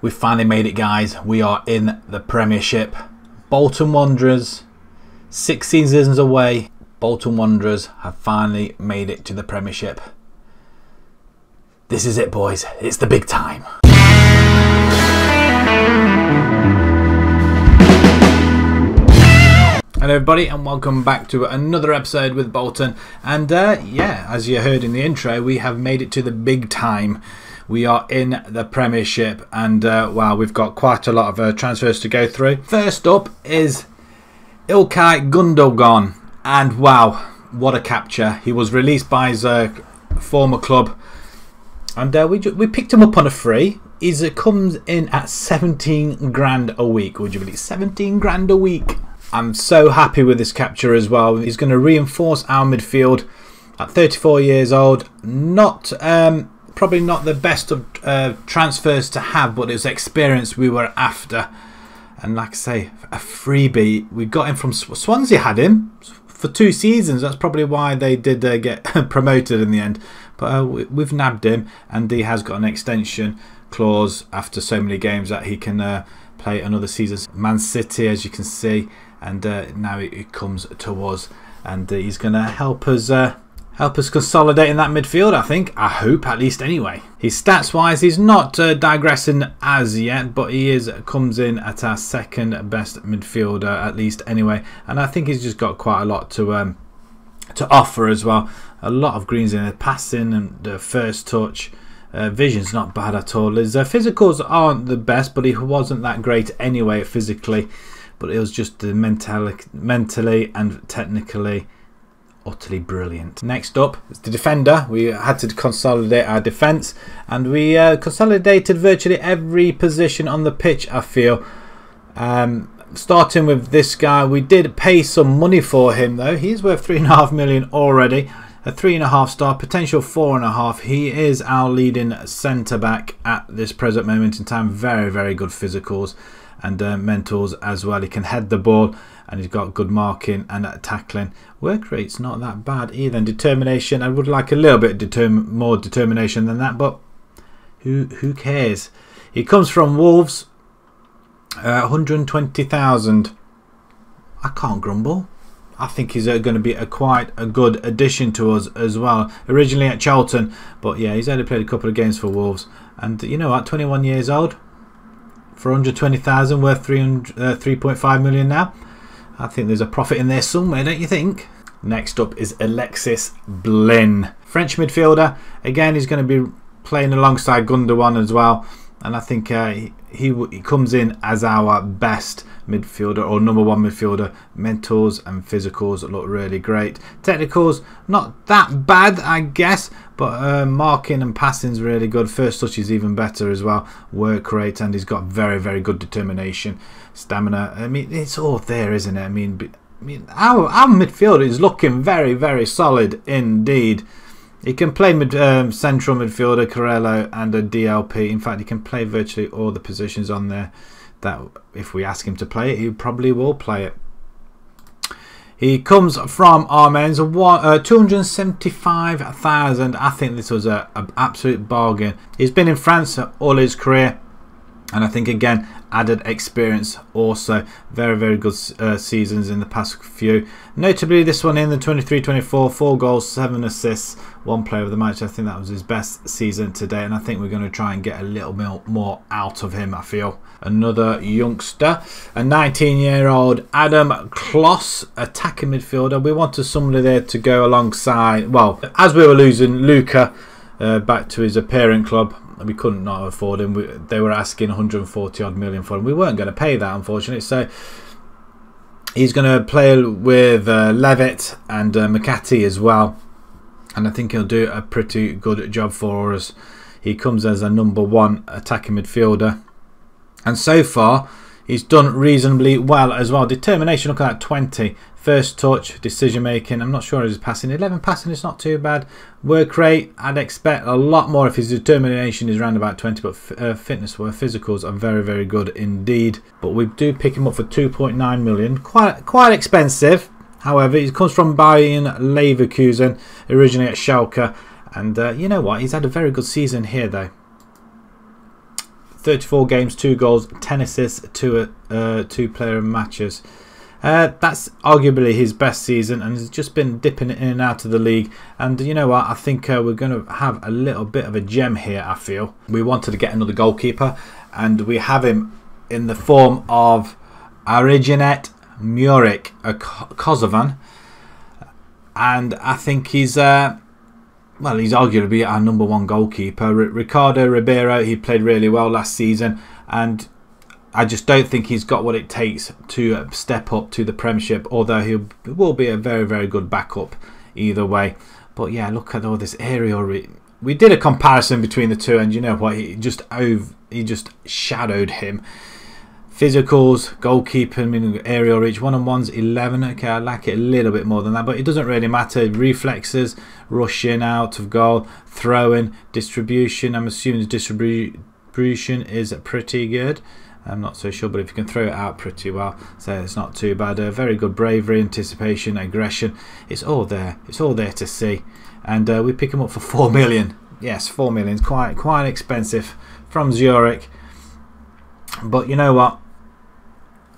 We finally made it, guys. We are in the Premiership. Bolton Wanderers, 6 seasons away. Bolton Wanderers have finally made it to the Premiership. This is it, boys. It's the big time. Hello everybody and welcome back to another episode with Bolton. And yeah, as you heard in the intro, we have made it to the big time. We are in the Premiership and wow, we've got quite a lot of transfers to go through. First up is Ilkay Gundogan, and wow, what a capture. He was released by his former club and we picked him up on a free. He comes in at 17 grand a week. Would you believe 17 grand a week? I'm so happy with this capture as well. He's going to reinforce our midfield at 34 years old. Not probably not the best of transfers to have, but it was experience we were after. And like I say, a freebie. We got him from Swansea, had him for 2 seasons. That's probably why they did get promoted in the end. But we've nabbed him, and he has got an extension clause after so many games that he can play another season. Man City, as you can see, and now it comes to us, and he's going to help us consolidate in that midfield, I hope, at least anyway. His stats wise, he's not digressing as yet, but he comes in at our 2nd best midfielder at least anyway, and I think he's just got quite a lot to offer as well. A lot of greens in the passing and the first touch. Vision's not bad at all. His physicals aren't the best, but he wasn't that great anyway physically, but it was just mentally and technically utterly brilliant. Next up is the defender. We had to consolidate our defence, and we consolidated virtually every position on the pitch, I feel. Starting with this guy, we did pay some money for him though. He's worth 3.5 million already. A 3.5 star, potential 4.5. He is our leading centre back at this present moment in time. Very, very good physicals and mentals as well. He can head the ball, and he's got good marking and tackling. Work rate's not that bad either. And determination, I would like a little bit more determination than that, but who cares? He comes from Wolves, 120,000. I can't grumble. I think he's going to be quite a good addition to us as well. Originally at Charlton, but yeah, he's only played a couple of games for Wolves. And you know what, 21 years old, for 120,000, worth 3.5 million now. I think there's a profit in there somewhere, don't you think? Next up is Alexis Blin, French midfielder. Again, he's going to be playing alongside Gundogan as well. And I think he comes in as our best midfielder, or number 1 midfielder. Mentals and physicals look really great. Technicals not that bad, I guess, but marking and passing is really good. First touch is even better as well. Work rate, and he's got very, very good determination, stamina. I mean, it's all there, isn't it? I mean our midfield is looking very, very solid indeed. He can play central midfielder, Carello, and a DLP. In fact, he can play virtually all the positions on there that if we ask him to play it, he probably will play it. He comes from Amiens, 275,000. I think this was an absolute bargain. He's been in France all his career, and I think again added experience also. Very, very good seasons in the past few. Notably this one in the 23-24, 4 goals, 7 assists, 1 player of the match. I think that was his best season today, and I think we're going to try and get a little bit more out of him, I feel. Another youngster, a 19-year-old Adam Kloss, attacking midfielder. We wanted somebody there to go alongside, well, as we were losing Luca back to his parent club. We couldn't not afford him. They were asking 140 odd million for him. We weren't going to pay that, unfortunately. So he's going to play with Levitt and McCarthy as well, and I think he'll do a pretty good job for us. He comes as a number 1 attacking midfielder, and so far he's done reasonably well as well. Determination, look at that, 20. First touch, decision making, I'm not sure if he's passing. 11 passing, it's not too bad. Work rate, I'd expect a lot more if his determination is around about 20, but fitness or physicals are very, very good indeed. But we do pick him up for 2.9 million, quite expensive. However, he comes from Bayern Leverkusen, originally at Schalke, and you know what, he's had a very good season here though. 34 games, 2 goals, 10 assists, 2 player matches. That's arguably his best season, and he's just been dipping in and out of the league. And you know what? I think we're going to have a little bit of a gem here, I feel. We wanted to get another goalkeeper, and we have him in the form of Arijanet Muric, a Kosovan. And I think he's... well, he's arguably our #1 goalkeeper. Ricardo Ribeiro, he played really well last season, and I just don't think he's got what it takes to step up to the Premiership, although he will be a very, very good backup either way. But yeah, look at all this aerial. We did a comparison between the two, and you know what? He just shadowed him. Physicals, goalkeeping, aerial reach, one-on-ones 11. Okay, I like it a little bit more than that, but it doesn't really matter. Reflexes, rushing out of goal, throwing, distribution. I'm assuming the distribution is pretty good. I'm not so sure, but if you can throw it out pretty well, so it's not too bad. Very good bravery, anticipation, aggression. It's all there. It's all there to see. And we pick him up for 4 million. Yes, 4 million. Quite expensive from Zurich. But you know what?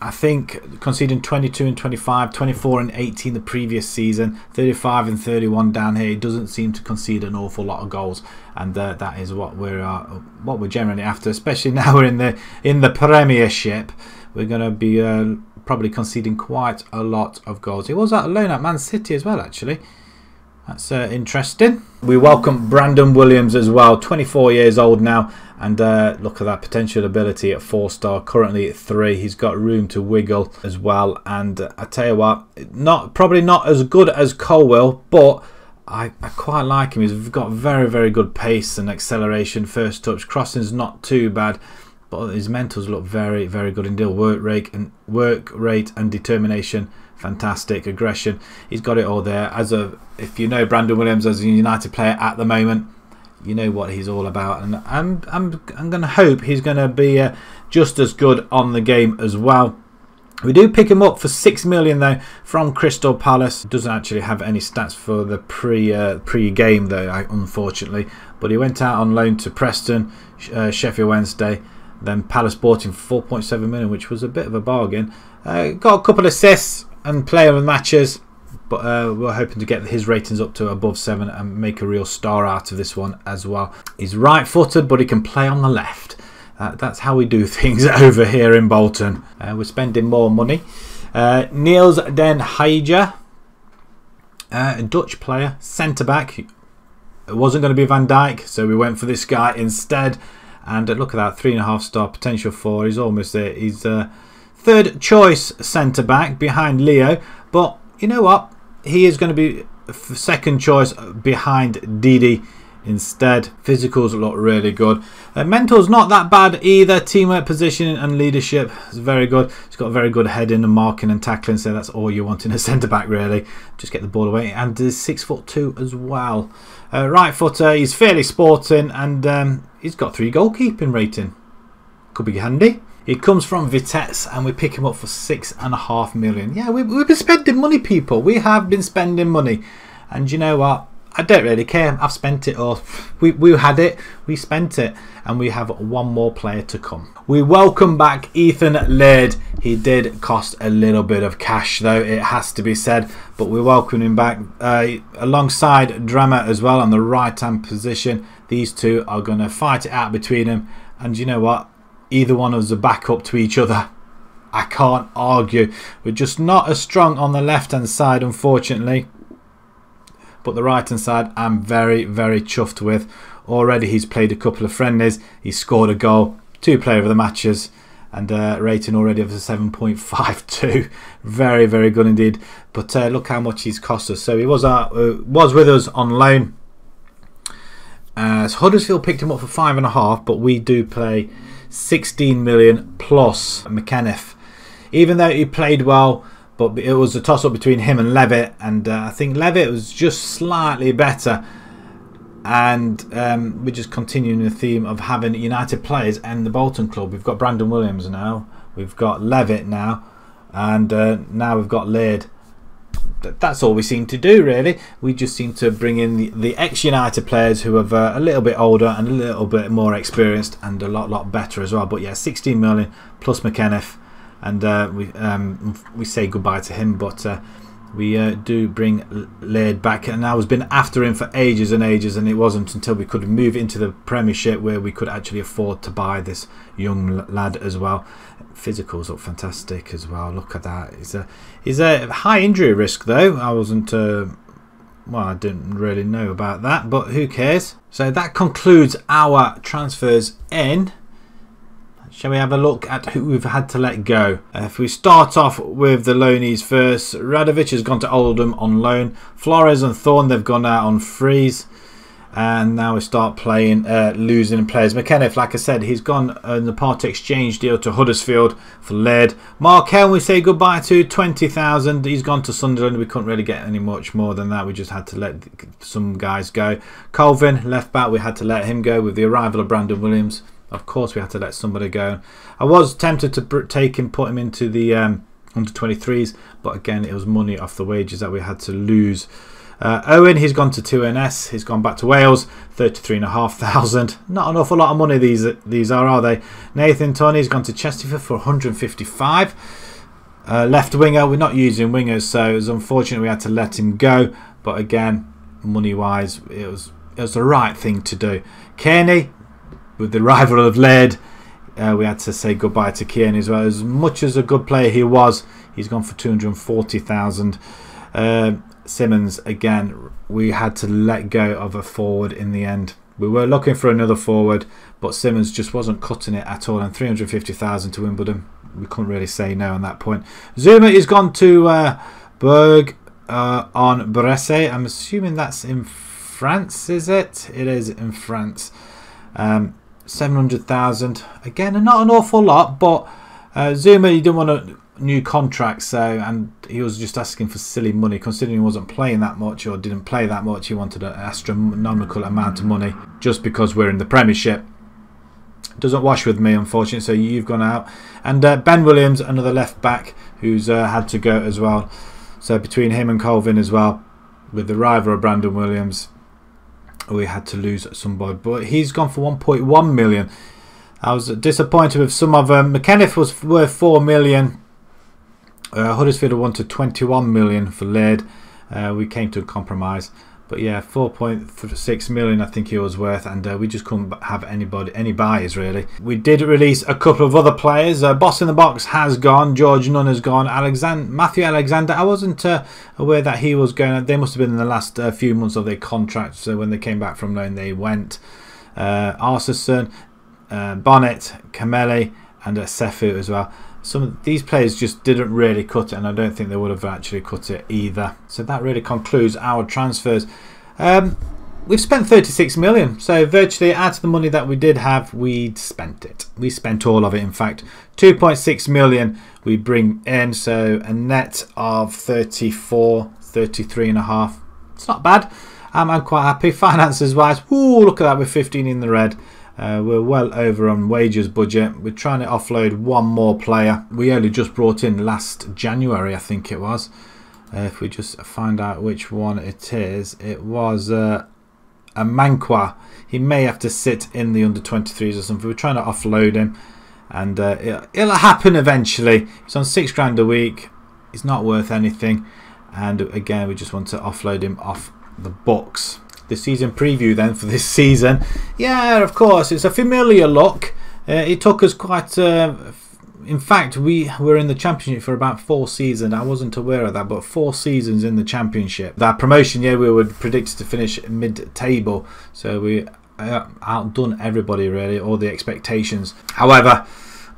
I think conceding 22 and 25, 24 and 18 the previous season, 35 and 31 down here, he doesn't seem to concede an awful lot of goals, and that is what we're generally after. Especially now we're in the Premiership, we're going to be probably conceding quite a lot of goals. He was out alone at Man City as well, actually. That's interesting. We welcome Brandon Williams as well, 24 years old now, and look at that potential ability at 4-star, currently at 3. He's got room to wiggle as well, and I tell you what, probably not as good as Colwell, but I quite like him. He's got very, very good pace and acceleration, first touch, crossing's not too bad, but his mentals look very, very good indeed. Work rate and determination, fantastic. Aggression, he's got it all there. If you know Brandon Williams as a United player at the moment, you know what he's all about, and I'm going to hope he's going to be just as good on the game as well. We do pick him up for 6 million though from Crystal Palace. Doesn't actually have any stats for the pre-game though, unfortunately. But he went out on loan to Preston, Sheffield Wednesday. Then Palace bought him for 4.7 million, which was a bit of a bargain. Got a couple of assists and player of the matches. But we're hoping to get his ratings up to above 7 and make a real star out of this one as well. He's right-footed, but he can play on the left. That's how we do things over here in Bolton. We're spending more money. Niels Den Heijer, a Dutch player, centre-back. It wasn't going to be Van Dijk, so we went for this guy instead. And look at that, 3.5-star, potential 4. He's almost there. He's third choice centre-back behind Leo. But you know what? He is going to be second choice behind Didi instead. Physicals look really good. Mental's not that bad either. Teamwork, positioning and leadership is very good. He's got a very good heading and marking and tackling, so that's all you want in a centre-back really. Just get the ball away. And he's 6'2" as well. Right footer, he's fairly sporting, and he's got 3 goalkeeping rating. Could be handy. He comes from Vitesse, and we pick him up for 6.5 million. Yeah, we've been spending money, people. We have been spending money. And you know what? I don't really care. I've spent it all. We had it. We spent it. And we have one more player to come. We welcome back Ethan Laird. He did cost a little bit of cash, though, it has to be said. But we welcome him back alongside Drama as well on the right-hand position. These two are going to fight it out between them. And you know what? Either one of us are back up to each other. I can't argue. We're just not as strong on the left-hand side, unfortunately. But the right-hand side, I'm very, very chuffed with. Already he's played a couple of friendlies. He's scored a goal, 2 player of the matches. And rating already of a 7.52. Very, very good indeed. But look how much he's cost us. So he was with us on loan. So Huddersfield picked him up for 5.5, but we do play 16 million plus McKenniff. Even though he played well, but it was a toss-up between him and Levitt, and I think Levitt was just slightly better. And we're just continuing the theme of having United players and the Bolton club. We've got Brandon Williams now, we've got Levitt now, and now we've got Laird. that's all we seem to do, really. We just seem to bring in the ex-United players who are a little bit older and a little bit more experienced and a lot better as well. But yeah, 16 million plus McKenna, and we say goodbye to him, but we do bring Laird back, and I was been after him for ages and ages, and it wasn't until we could move into the Premiership where we could actually afford to buy this young lad as well. Physicals look fantastic as well. Look at that. He's a high injury risk though. I wasn't well, I didn't really know about that, but who cares? So that concludes our transfers in. Shall we have a look at who we've had to let go? If we start off with the loanees first, Radovic has gone to Oldham on loan. Flores and Thorne, they've gone out on freeze. And now we start playing, losing players. McKenna, like I said, he's gone in the part exchange deal to Huddersfield for Laird. Markel, we say goodbye to, 20,000. He's gone to Sunderland. We couldn't really get any much more than that. We just had to let some guys go. Colvin, left back, we had to let him go with the arrival of Brandon Williams. Of course, we had to let somebody go. I was tempted to take him, put him into the under 23s, but again, it was money off the wages that we had to lose. Owen, he's gone to 2NS. He's gone back to Wales, 33,500. Not an awful lot of money these are they? Nathan Tony's gone to Chesterfield for 155. Left winger, we're not using wingers, so it was unfortunate we had to let him go. But again, money-wise, it was the right thing to do. Kearney, with the arrival of Laird, we had to say goodbye to Kearney as well. As much as a good player he was, he's gone for 240,000. Simmons, again, we had to let go of a forward in the end. We were looking for another forward, but Simmons just wasn't cutting it at all, and 350,000 to Wimbledon. We couldn't really say no on that point. Zuma has gone to Berg on Bresse. I'm assuming that's in France, is it? It is in France. 700,000. Again, not an awful lot, but Zuma, he didn't want a new contract, and he was just asking for silly money, considering he wasn't playing that much or didn't play that much. He wanted an astronomical amount of money just because we're in the Premiership. Doesn't wash with me, unfortunately, so you've gone out. And Ben Williams, another left back, who's had to go as well. So between him and Colvin as well, with the arrival of Brandon Williams, we had to lose somebody, but he's gone for 1.1 million. I was disappointed with some of them. McKenna was worth 4 million. Huddersfield wanted 21 million for Laird. We came to a compromise, but yeah, 4.6 million I think he was worth, and we just couldn't have any buyers really. We did release a couple of other players. Boss in the Box has gone. George Nunn has gone. Matthew Alexander, I wasn't aware that he was going. They must have been in the last few months of their contract, so when they came back from loan they went. Arseson, Bonnet, Kameli, and Sefu as well. Some of these players just didn't really cut it, and I don't think they would have actually cut it either. So that really concludes our transfers. We've spent 36 million, so virtually out of the money that we did have, we'd spent it. We spent all of it, in fact. 2.6 million we bring in, so a net of 33 and a half. It's not bad. I'm quite happy. Finances wise, ooh, look at that, we're 15 in the red. We're well over on wages budget. We're trying to offload one more player. We only just brought in last January, I think it was. If we just find out which one it is, it was a Mankwa. He may have to sit in the under 23s or something. We're trying to offload him, and it'll happen eventually. He's on £6 a week. He's not worth anything, and again, we just want to offload him off the books. The season preview then for this season, yeah, of course, it's a familiar look. It took us quite in fact, we were in the Championship for about 4 seasons. I wasn't aware of that, but 4 seasons in the Championship. That promotion year we were predicted to finish mid-table, so we outdone everybody really, all the expectations. However,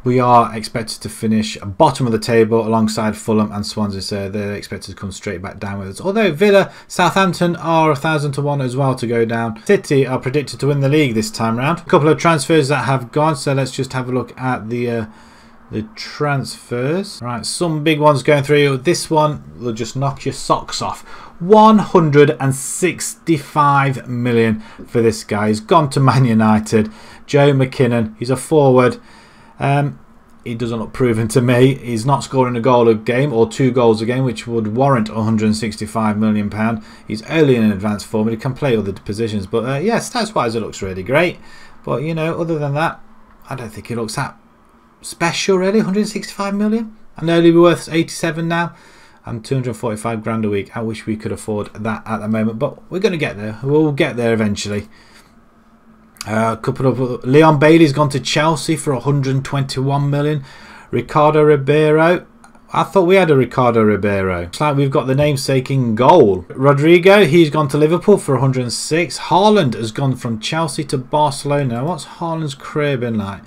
we are expected to finish bottom of the table alongside Fulham and Swansea, so they're expected to come straight back down with us. Although Villa, Southampton are 1,000 to 1 as well to go down. City are predicted to win the league this time round. A couple of transfers that have gone, so let's just have a look at the transfers. Right, some big ones going through. This one will just knock your socks off. 165 million for this guy. He's gone to Man United. Joe McKinnon, he's a forward. he doesn't look proven to me. He's not scoring a goal a game or 2 goals a game, which would warrant £165 million. He's early in advanced form, but he can play other positions. But yeah, stats-wise, it looks really great. But, you know, other than that, I don't think it looks that special, really. 165 million. I know he'll be worth 87 now. And 245 grand a week. I wish we could afford that at the moment, but we're going to get there. We'll get there eventually. A couple of Leon Bailey's gone to Chelsea for 121 million. Ricardo Ribeiro. I thought we had a Ricardo Ribeiro. It's like we've got the namesake in goal. Rodrigo, he's gone to Liverpool for 106. Haaland has gone from Chelsea to Barcelona. What's Haaland's career been like?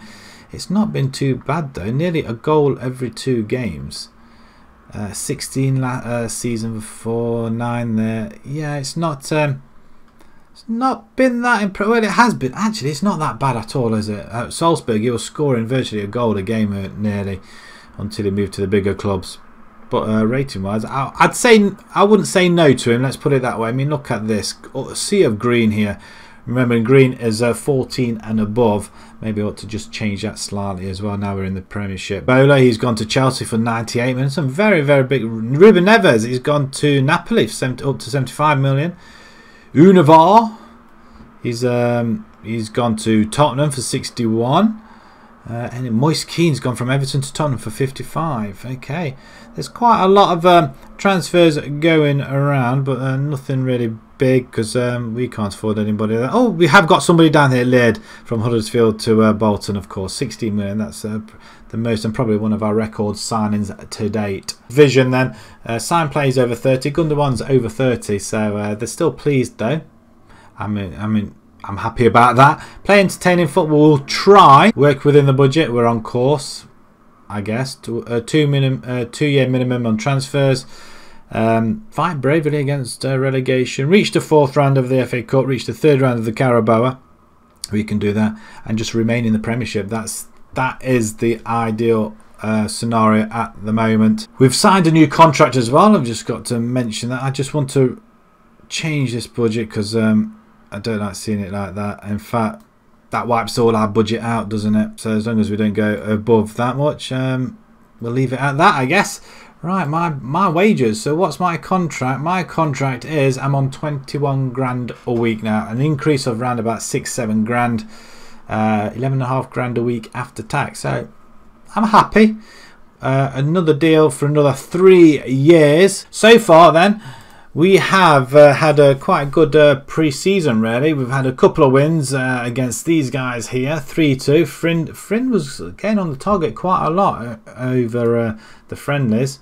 It's not been too bad though. Nearly a goal every 2 games. 16 season before, 9 there. Yeah, it's not been that impressive. Well, it has been. Actually, it's not that bad at all, is it? At Salzburg, he was scoring virtually a goal a game nearly until he moved to the bigger clubs. But rating-wise, I'd say I wouldn't say no to him. Let's put it that way. I mean, look at this. A sea of green here. Remember, green is 14 and above. Maybe I ought to just change that slightly as well. Now we're in the Premiership. Bola, he's gone to Chelsea for 98 million. Some very, very big. Ruben Neves, he's gone to Napoli for up to 75 million. Univar, he's gone to Tottenham for 61. And Moise Keane's gone from Everton to Tottenham for 55. Okay, there's quite a lot of transfers going around, but nothing really big because we can't afford anybody. Oh, we have got somebody down here, Laird from Huddersfield to Bolton, of course, 16 million. That's the most and probably one of our record signings to date. Vision then, sign plays over 30. Gundogan's over 30, so they're still pleased though. I'm happy about that. Play entertaining football. We'll try work within the budget. We're on course, I guess. 2-year minimum on transfers. Fight bravely against relegation. Reach the 4th round of the FA Cup. Reach the 3rd round of the Carabao. We can do that and just remain in the Premiership. That is the ideal scenario at the moment. We've signed a new contract as well. I've just got to mention that. I just want to change this budget because I don't like seeing it like that. In fact, that wipes all our budget out, doesn't it? So as long as we don't go above that much, we'll leave it at that, I guess. Right, my wages. So what's my contract? My contract is I'm on 21 grand a week now, an increase of around about 6-7 grand, 11.5 grand a week after tax. So I'm happy. Another deal for another 3 years. So far, then. We have had a quite good pre-season, really. We've had a couple of wins against these guys here. 3-2. Friend was getting on the target quite a lot over the friendlies.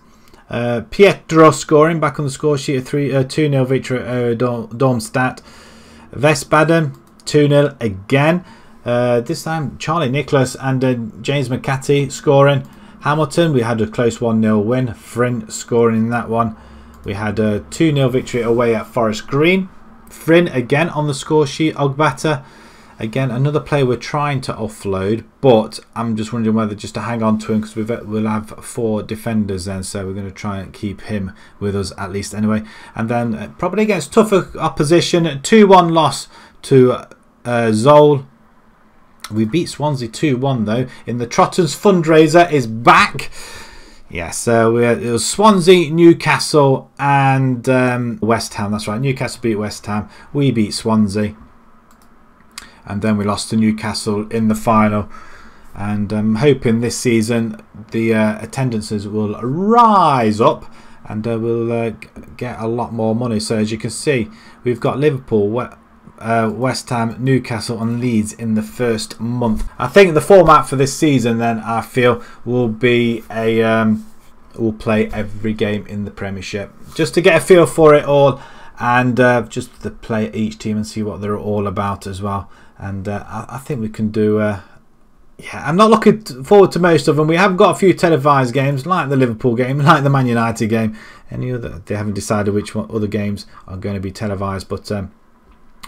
Pietro scoring back on the score sheet. 2-0 victory at Darmstadt. Vesbaden 2-0 again. This time Charlie Nicholas and James McCarthy scoring. Hamilton, we had a close 1-0 win. Friend scoring in that one. We had a 2-0 victory away at Forest Green. Frin again on the score sheet. Ogbata, again, another player we're trying to offload, but I'm just wondering whether just to hang on to him because we'll have 4 defenders then, so we're going to try and keep him with us at least anyway. And then probably against tougher opposition, 2-1 loss to Zol. We beat Swansea 2-1 though. In the Trotters fundraiser is back. Yes, so it was Swansea, Newcastle and West Ham. That's right, Newcastle beat West Ham. We beat Swansea. And then we lost to Newcastle in the final. And I'm hoping this season the attendances will rise up and we'll get a lot more money. So as you can see, we've got Liverpool, West Ham, Newcastle and Leeds in the first month. I think the format for this season then I feel will be we'll play every game in the Premiership just to get a feel for it all and just to play each team and see what they're all about as well. And I think we can do yeah, I'm not looking forward to most of them. We have got a few televised games like the Liverpool game, like the Man United game. Any other, they haven't decided which one other games are going to be televised, but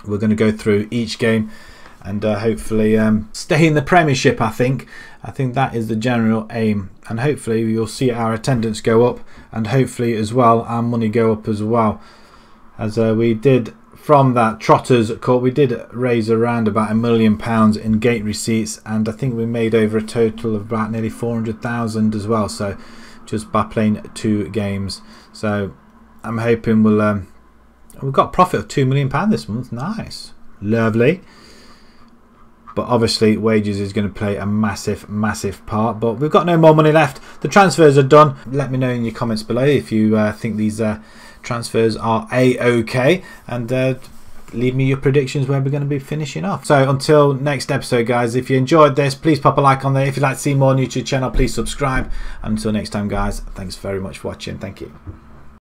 we're going to go through each game and hopefully stay in the Premiership. I think that is the general aim, and hopefully you'll see our attendance go up and hopefully as well our money go up as well, as we did from that Trotters Cup, we did raise around about £1 million in gate receipts, and I think we made over a total of about nearly 400,000 as well. So just by playing 2 games. So I'm hoping we've got a profit of £2 million this month. Nice, lovely. But obviously wages is going to play a massive part. But we've got no more money left. The transfers are done. Let me know in your comments below if you think these transfers are a-okay, and leave me your predictions where we're going to be finishing off. So until next episode, guys, if you enjoyed this, please pop a like on there. If you'd like to see more on YouTube channel, please subscribe. And until next time, guys, thanks very much for watching. Thank you.